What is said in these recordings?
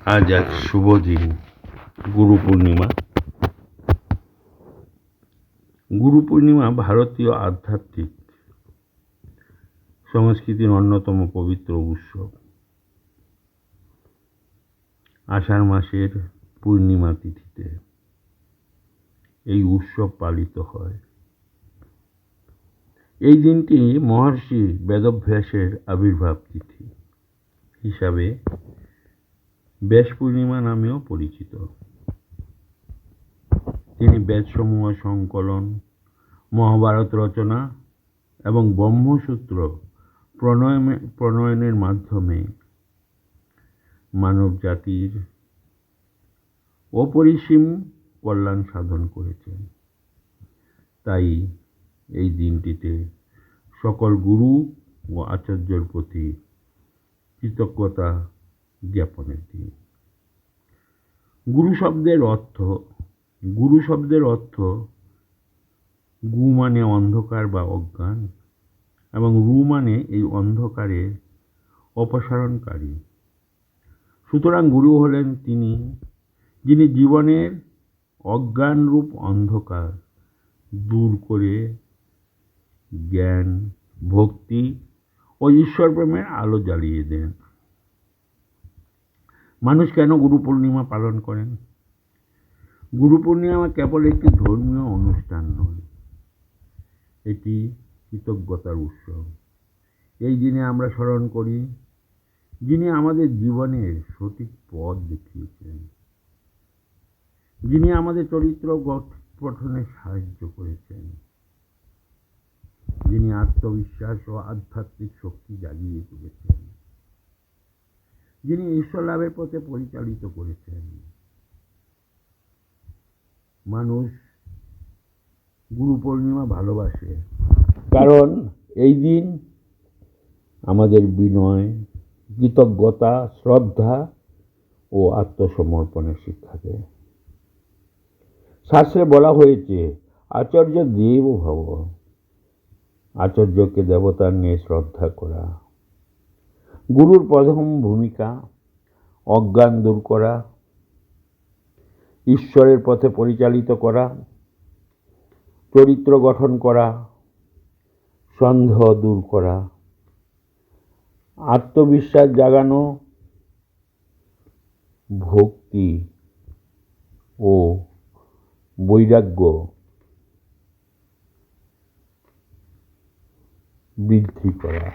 আজ এক শুভ দিন, গুরু পূর্ণিমা। গুরু পূর্ণিমা ভারতীয় আধ্যাত্মিক সংস্কৃতির অন্যতম পবিত্র উৎসব। আষাঢ় মাসের পূর্ণিমা তিথিতে এই উৎসব পালিত হয়। এই দিনটি মহর্ষি বেদব্যাসের আবির্ভাব তিথি হিসাবে ব্যাস পূর্ণিমা নামেও পরিচিত। তিনি বেদসমূহ সংকলন, মহাভারত রচনা এবং ব্রহ্মসূত্র প্রণয়নের মাধ্যমে মানব জাতির অপরিসীম কল্যাণ সাধন করেছেন। তাই এই দিনটিতে সকল গুরু ও আচার্যের প্রতি কৃতজ্ঞতা জ্ঞাপনের দিন। গুরু শব্দের অর্থ গু মানে অন্ধকার বা অজ্ঞান, এবং রু মানে এই অন্ধকারের অপসারণকারী। সুতরাং গুরু হলেন তিনি, যিনি জীবনের অজ্ঞানরূপ অন্ধকার দূর করে জ্ঞান, ভক্তি ও ঈশ্বর প্রেমের আলো জ্বালিয়ে দেন। মানুষ কেন গুরু পূর্ণিমা পালন করেন? গুরু পূর্ণিমা কেবল একটি ধর্মীয় অনুষ্ঠান নয়, এটি কৃতজ্ঞতার উৎসব। এই দিনে আমরা স্মরণ করি যিনি আমাদের জীবনের সঠিক পথ দেখিয়েছেন, যিনি আমাদের চরিত্র গঠনে সাহায্য করেছেন, যিনি আত্মবিশ্বাস ও আধ্যাত্মিক শক্তি জাগিয়ে তুলেছেন, যিনি ঈশ্বর লাভের পথে পরিচালিত করেছেন। মানুষ গুরু পূর্ণিমা ভালোবাসে, কারণ এই দিন আমাদের বিনয়, কৃতজ্ঞতা, শ্রদ্ধা ও আত্মসমর্পণের শিক্ষা দেয়। শাস্ত্রে বলা হয়েছে, আচার্য দেব ভব। আচার্যকে দেবতার নিয়ে শ্রদ্ধা করা। গুরুর প্রথম ভূমিকা অজ্ঞান দূর করা, ঈশ্বরের পথে পরিচালিত করা, চরিত্র গঠন করা, সন্দেহ দূর করা, আত্মবিশ্বাস জাগানো, ভক্তি ও বৈরাগ্য বৃদ্ধি করা,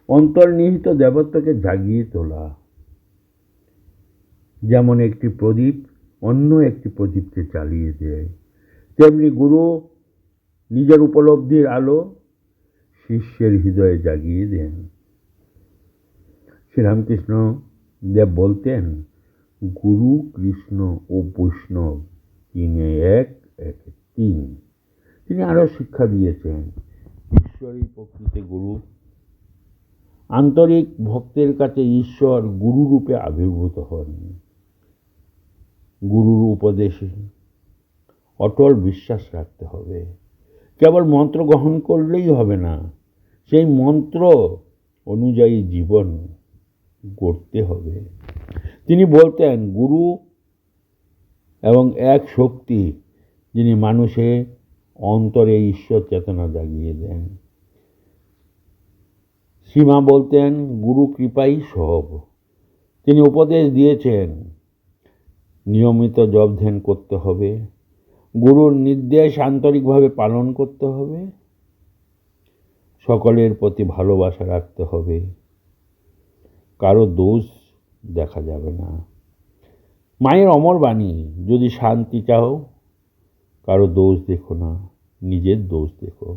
অন্তর্নিহিত দেবত্বকে জাগিয়ে তোলা। যেমন একটি প্রদীপ অন্য একটি প্রদীপকে জ্বালিয়ে দেয়, তেমনি গুরু নিজের উপলব্ধির আলো শিষ্যের হৃদয়ে জাগিয়ে দেন। শ্রীরামকৃষ্ণ দেব বলতেন, গুরু, কৃষ্ণ ও বৈষ্ণব তিনে এক, একে তিন। তিনি আরো শিক্ষা দিয়েছেন, ঈশ্বরই প্রকৃত গুরু। আন্তরিক ভক্তের কাছে ঈশ্বর গুরু রূপে আবির্ভূত হন। গুরুর উপদেশে অটল বিশ্বাস রাখতে হবে। কেবল মন্ত্র গ্রহণ করলেই হবে না, সেই মন্ত্র অনুযায়ী জীবন গড়তে হবে। তিনি বলতেন, গুরু এবং এক শক্তি, যিনি মানুষের অন্তরে ঈশ্বর চেতনা জাগিয়ে দেন। শ্রীমা বলতেন, গুরু কৃপাই সব। তিনি উপদেশ দিয়েছেন, নিয়মিত জপ ধ্যান করতে হবে, গুরুর নির্দেশ আন্তরিকভাবে পালন করতে হবে, সকলের প্রতি ভালোবাসা রাখতে হবে, কারো দোষ দেখা যাবে না। মায়ের অমর বাণী, যদি শান্তি চাও কারো দোষ দেখো না, নিজের দোষ দেখো।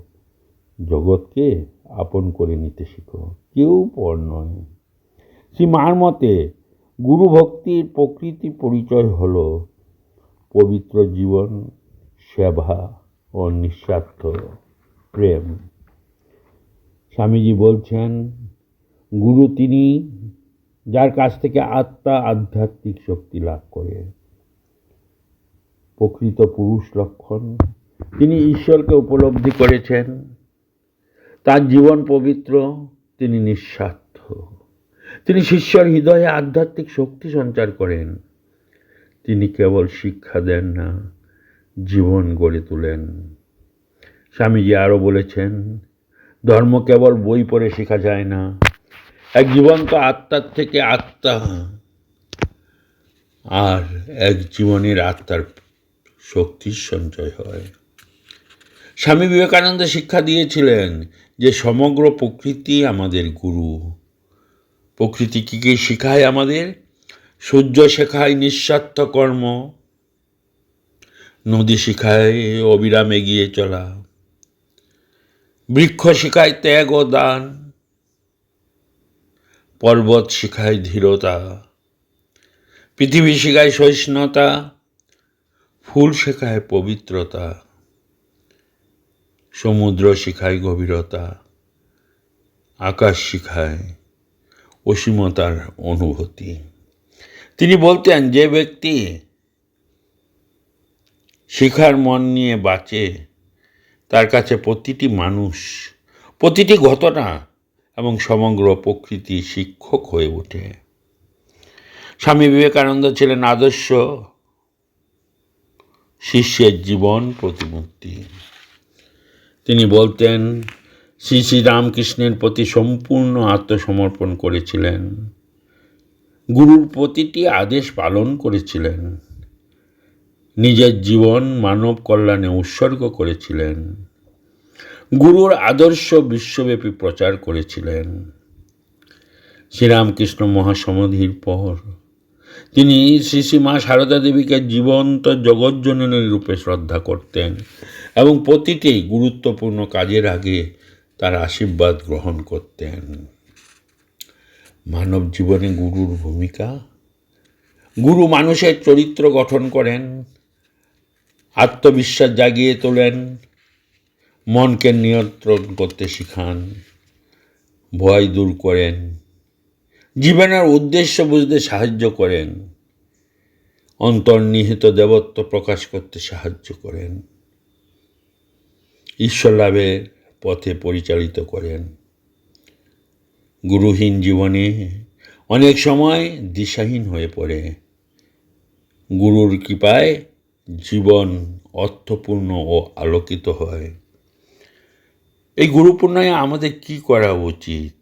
জগৎকে আপন করে নিতে শিখো, কেউ পর নয়। শ্রী মার মতে গুরু ভক্তির প্রকৃতি পরিচয় হল পবিত্র জীবন, সেবা ও নিঃস্বার্থ প্রেম। স্বামীজি বলছেন, গুরু তিনি, যার কাছ থেকে আত্মা আধ্যাত্মিক শক্তি লাভ করে। প্রকৃত পুরুষ লক্ষণ, তিনি ঈশ্বরকে উপলব্ধি করেছেন, তার জীবন পবিত্র, তিনি নিঃস্বার্থ। তিনি শিষ্যর হৃদয়ে আধ্যাত্মিক শক্তি সঞ্চার করেন। তিনি কেবল শিক্ষা দেন না, জীবন গড়ে তোলেন। স্বামীজি আরও বলেছেন, ধর্ম কেবল বই পড়ে শেখা যায় না, এক জীবন্ত আত্মার থেকে আত্মা আর এক জীবনের আত্মার শক্তির সঞ্চয় হয়। স্বামী বিবেকানন্দ শিক্ষা দিয়েছিলেন যে সমগ্র প্রকৃতি আমাদের গুরু। প্রকৃতি কী কী শেখায় আমাদের? সূর্য শেখায় নিঃস্বার্থ কর্ম, নদী শেখায় অবিরাম এগিয়ে চলা, বৃক্ষ শেখায় ত্যাগ ও দান, পর্বত শেখায় ধীরতা, পৃথিবী শেখায় সহিষ্ণুতা, ফুল শেখায় পবিত্রতা, সমুদ্র শেখায় গভীরতা, আকাশ শেখায় অসীমতার অনুভূতি। তিনি বলতেন, যে ব্যক্তি শিখার মন নিয়ে বাঁচে তার কাছে প্রতিটি মানুষ, প্রতিটি ঘটনা এবং সমগ্র প্রকৃতি শিক্ষক হয়ে ওঠে। স্বামী বিবেকানন্দ ছিলেন আদর্শ শিষ্যের জীবন প্রতিমূর্তি। তিনি বলতেন, শ্রী শ্রী রামকৃষ্ণের প্রতি সম্পূর্ণ আত্মসমর্পণ করেছিলেন, গুরুর প্রতিটি আদেশ পালন করেছিলেন, নিজের জীবন মানব কল্যাণে উৎসর্গ করেছিলেন, গুরুর আদর্শ বিশ্বব্যাপী প্রচার করেছিলেন। শ্রীরামকৃষ্ণ মহাসমাধির পর তিনি শ্রী শ্রী মা সারদা দেবীকে জীবন্ত জগজ্জননী রূপে শ্রদ্ধা করতেন এবং প্রতিটি গুরুত্বপূর্ণ কাজের আগে তার আশীর্বাদ গ্রহণ করতেন। মানব জীবনে গুরুর ভূমিকা: গুরু মানুষের চরিত্র গঠন করেন, আত্মবিশ্বাস জাগিয়ে তোলেন, মনকে নিয়ন্ত্রণ করতে শেখান, ভয় দূর করেন, জীবনের উদ্দেশ্য বুঝতে সাহায্য করেন, অন্তর্নিহিত দেবত্ব প্রকাশ করতে সাহায্য করেন, ঈশ্বর লাভের পথে পরিচালিত করেন। গুরুহীন জীবনে অনেক সময় দিশাহীন হয়ে পড়ে। গুরুর কৃপায় জীবন অর্থপূর্ণ ও আলোকিত হয়। এই গুরুপূর্ণায় আমাদের কি করা উচিত?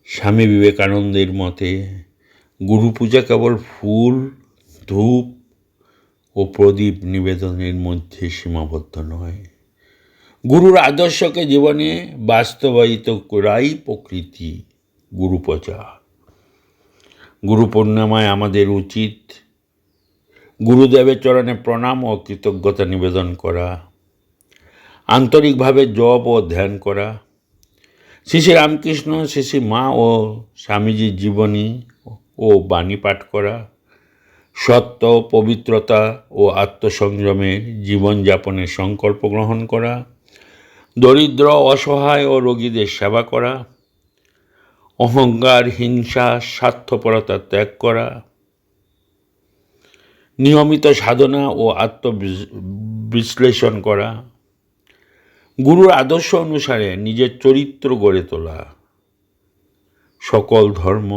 স্বামী বিবেকানন্দের মতে গুরু পূজা কেবল ফুল, ধূপ ও প্রদীপ নিবেদনের মধ্যে সীমাবদ্ধ নয়। গুরুর আদর্শকে জীবনে বাস্তবায়িত করাই প্রকৃতি গুরু পূজা। গুরু পূর্ণিমায় আমাদের উচিত গুরুদেবের চরণে প্রণাম ও কৃতজ্ঞতা নিবেদন করা, আন্তরিকভাবে জপ ও ধ্যান করা, শ্রী শ্রী রামকৃষ্ণ, শ্রী শ্রী মা ও স্বামীজির জীবনী ও বাণী পাঠ করা, সত্য, পবিত্রতা ও আত্মসংযমের জীবনযাপনের সংকল্প গ্রহণ করা, দরিদ্র, অসহায় ও রোগীদের সেবা করা, অহংকার, হিংসা, স্বার্থপরতা ত্যাগ করা, নিয়মিত সাধনা ও আত্মবিশ্লেষণ করা, গুরুর আদর্শ অনুসারে নিজের চরিত্র গড়ে তোলা, সকল ধর্ম,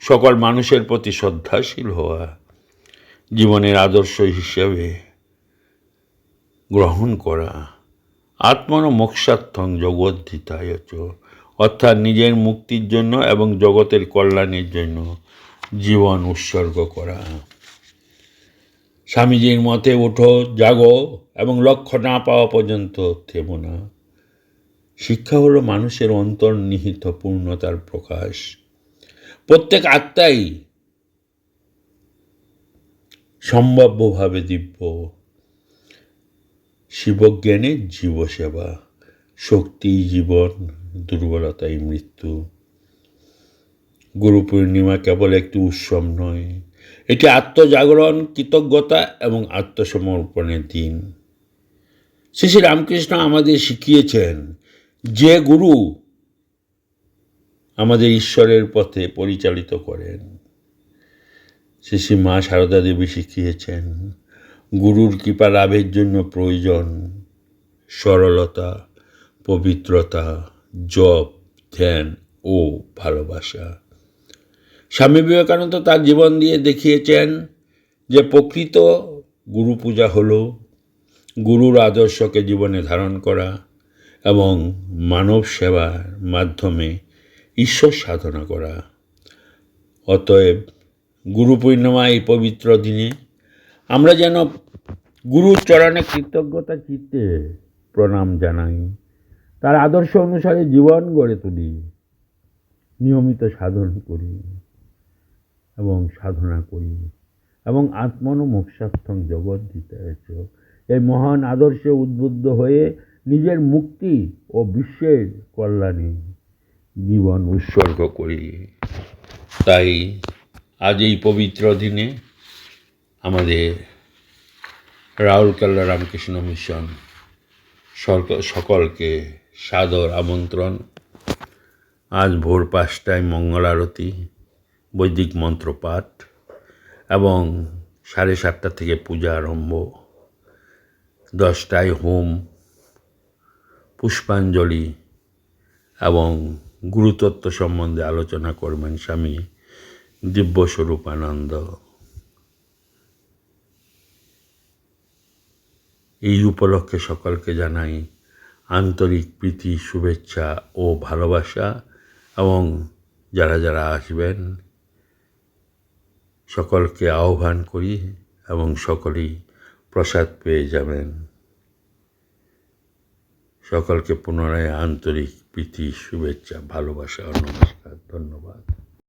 সকল মানুষের প্রতি শ্রদ্ধাশীল হওয়া জীবনের আদর্শ হিসেবে গ্রহণ করা, আত্মন মোক্ষার্থং জগদ্ধিতায় চ, অর্থাৎ নিজের মুক্তির জন্য এবং জগতের কল্যাণের জন্য জীবন উৎসর্গ করা। স্বামীজির মতে ওঠো, জাগো এবং লক্ষ্য না পাওয়া পর্যন্ত থেমো না। শিক্ষা হলো মানুষের অন্তর্নিহিত পূর্ণতার প্রকাশ। প্রত্যেক আত্মাই সম্ভাব্যভাবে দিব্য। শিবজ্ঞানে জীবসেবা, শক্তিই জীবন, দুর্বলতাই মৃত্যু। গুরু পূর্ণিমা কেবল একটি উৎসব নয়, এটি আত্মজাগরণ, কৃতজ্ঞতা এবং আত্মসমর্পণের দিন। শ্রী শ্রী রামকৃষ্ণ আমাদের শিখিয়েছেন যে গুরু আমাদের ঈশ্বরের পথে পরিচালিত করেন। শ্রী শ্রী মা সারদা দেবী শিখিয়েছেন গুরুর কৃপা লাভের জন্য প্রয়োজন সরলতা, পবিত্রতা, জপ, ধ্যান ও ভালোবাসা। স্বামী বিবেকানন্দ তার জীবন দিয়ে দেখিয়েছেন যে প্রকৃত গুরু পূজা হলো গুরুর আদর্শকে জীবনে ধারণ করা এবং মানব সেবার মাধ্যমে ঈশ্বর সাধনা করা। অতএব গুরু পূর্ণিমা এই পবিত্র দিনে আমরা যেন গুরুর চরণে কৃতজ্ঞতা চিত্তে প্রণাম জানাই, তার আদর্শ অনুসারে জীবন গড়ে তুলি, নিয়মিত সাধন করি এবং সাধনা করি এবং আত্মন মোক্ষার্থং জগদ্ধিতা এই মহান আদর্শে উদ্বুদ্ধ হয়ে নিজের মুক্তি ও বিশ্বের কল্যাণে জীবন উৎসর্গ করি। তাই আজ এই পবিত্র দিনে আমাদের রাউরকেল্লা রামকৃষ্ণ মিশন সকলকে সাদর আমন্ত্রণ। আজ ভোর 5টায় মঙ্গল আরতি, বৈদিক মন্ত্রপাঠ এবং 7:30 থেকে পূজা আরম্ভ। 10টায় হোম, পুষ্পাঞ্জলি এবং গুরুতত্ত্ব সম্বন্ধে আলোচনা করবেন স্বামী দিব্যস্বরূপানন্দ। এই উপলক্ষে সকলকে জানাই আন্তরিক প্রীতি, শুভেচ্ছা ও ভালোবাসা এবং যারা যারা আসবেন সকলকে আহ্বান করি এবং সকলেই প্রসাদ পেয়ে যাবেন। সকলকে পুনরায় আন্তরিক প্রীতি, শুভেচ্ছা, ভালোবাসা ও নমস্কার। ধন্যবাদ।